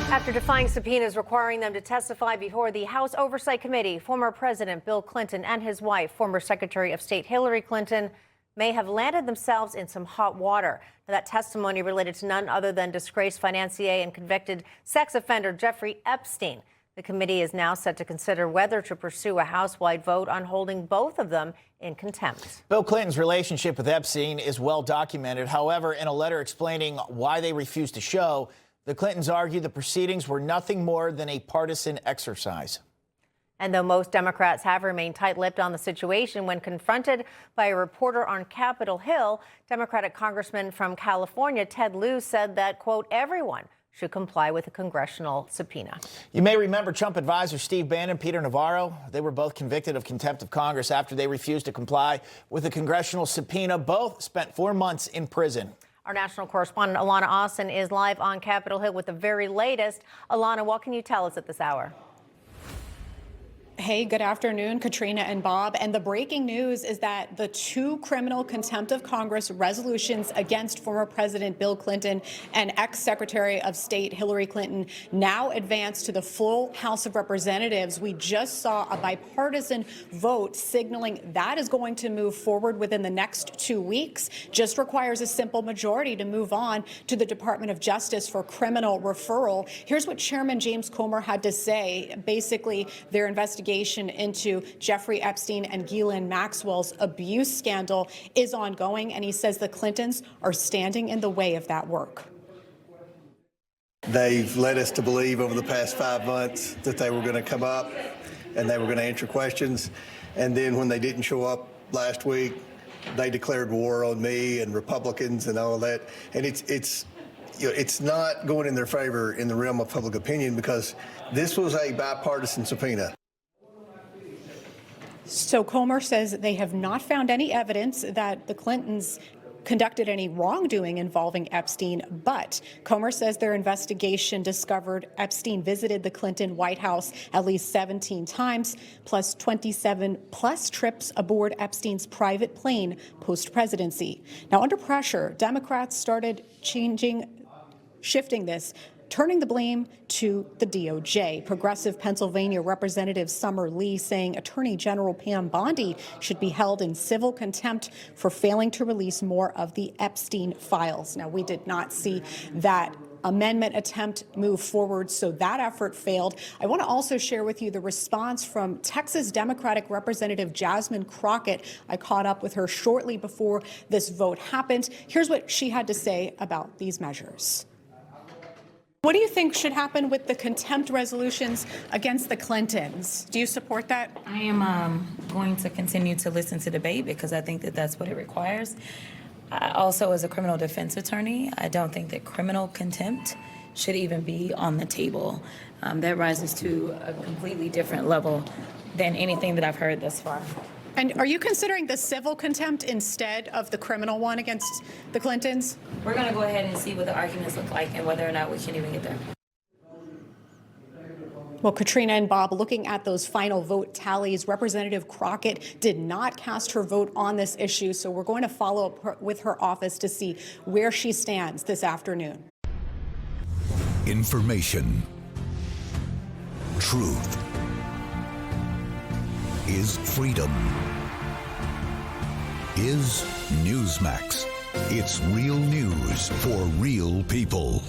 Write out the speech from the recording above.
After defying subpoenas requiring them to testify before the House Oversight Committee, former President Bill Clinton and his wife, former Secretary of State Hillary Clinton, may have landed themselves in some hot water. Now, that testimony related to none other than disgraced financier and convicted sex offender Jeffrey Epstein. The committee is now set to consider whether to pursue a House-wide vote on holding both of them in contempt. Bill Clinton's relationship with Epstein is well documented. However, in a letter explaining why they refused to show, the Clintons argue the proceedings were nothing more than a partisan exercise. And though most Democrats have remained tight-lipped on the situation, when confronted by a reporter on Capitol Hill, Democratic Congressman from California Ted Lieu said that, quote, everyone should comply with a congressional subpoena. You may remember Trump advisors Steve Bannon, Peter Navarro. They were both convicted of contempt of Congress after they refused to comply with a congressional subpoena. Both spent 4 months in prison. Our national correspondent Alana Austin is live on Capitol Hill with the very latest. Alana, what can you tell us at this hour? Hey, good afternoon, Katrina and Bob. And the breaking news is that the 2 criminal contempt of Congress resolutions against former President Bill Clinton and ex-Secretary of State Hillary Clinton now advance to the full House of Representatives. We just saw a bipartisan vote signaling that is going to move forward within the next 2 weeks. Just requires a simple majority to move on to the Department of Justice for criminal referral. Here's what Chairman James Comer had to say. Basically, their investigation into Jeffrey Epstein and Ghislaine Maxwell's abuse scandal is ongoing, and he says the Clintons are standing in the way of that work. They've led us to believe over the past 5 months that they were going to come up and they were going to answer questions. And then when they didn't show up last week, they declared war on me and Republicans and all of that. And it's not going in their favor in the realm of public opinion because this was a bipartisan subpoena. So Comer says they have not found any evidence that the Clintons conducted any wrongdoing involving Epstein, but Comer says their investigation discovered Epstein visited the Clinton White House at least 17 times, plus 27 plus trips aboard Epstein's private plane post-presidency. Now, under pressure, Democrats started shifting this, turning the blame to the DOJ. Progressive Pennsylvania Representative Summer Lee saying Attorney General Pam Bondi should be held in civil contempt for failing to release more of the Epstein files. Now, we did not see that amendment attempt move forward, so that effort failed. I want to also share with you the response from Texas Democratic Representative Jasmine Crockett. I caught up with her shortly before this vote happened. Here's what she had to say about these measures. What do you think should happen with the contempt resolutions against the Clintons? Do you support that? I am going to continue to listen to debate because I think that that's what it requires. Also, as a criminal defense attorney, I don't think that criminal contempt should even be on the table. That rises to a completely different level than anything that I've heard thus far. And are you considering the civil contempt instead of the criminal one against the Clintons? We're going to go ahead and see what the arguments look like and whether or not we can even get there. Well, Katrina and Bob, looking at those final vote tallies, Representative Crockett did not cast her vote on this issue, so we're going to follow up with her office to see where she stands this afternoon. Information. Truth. Is freedom. Is Newsmax. It's real news for real people.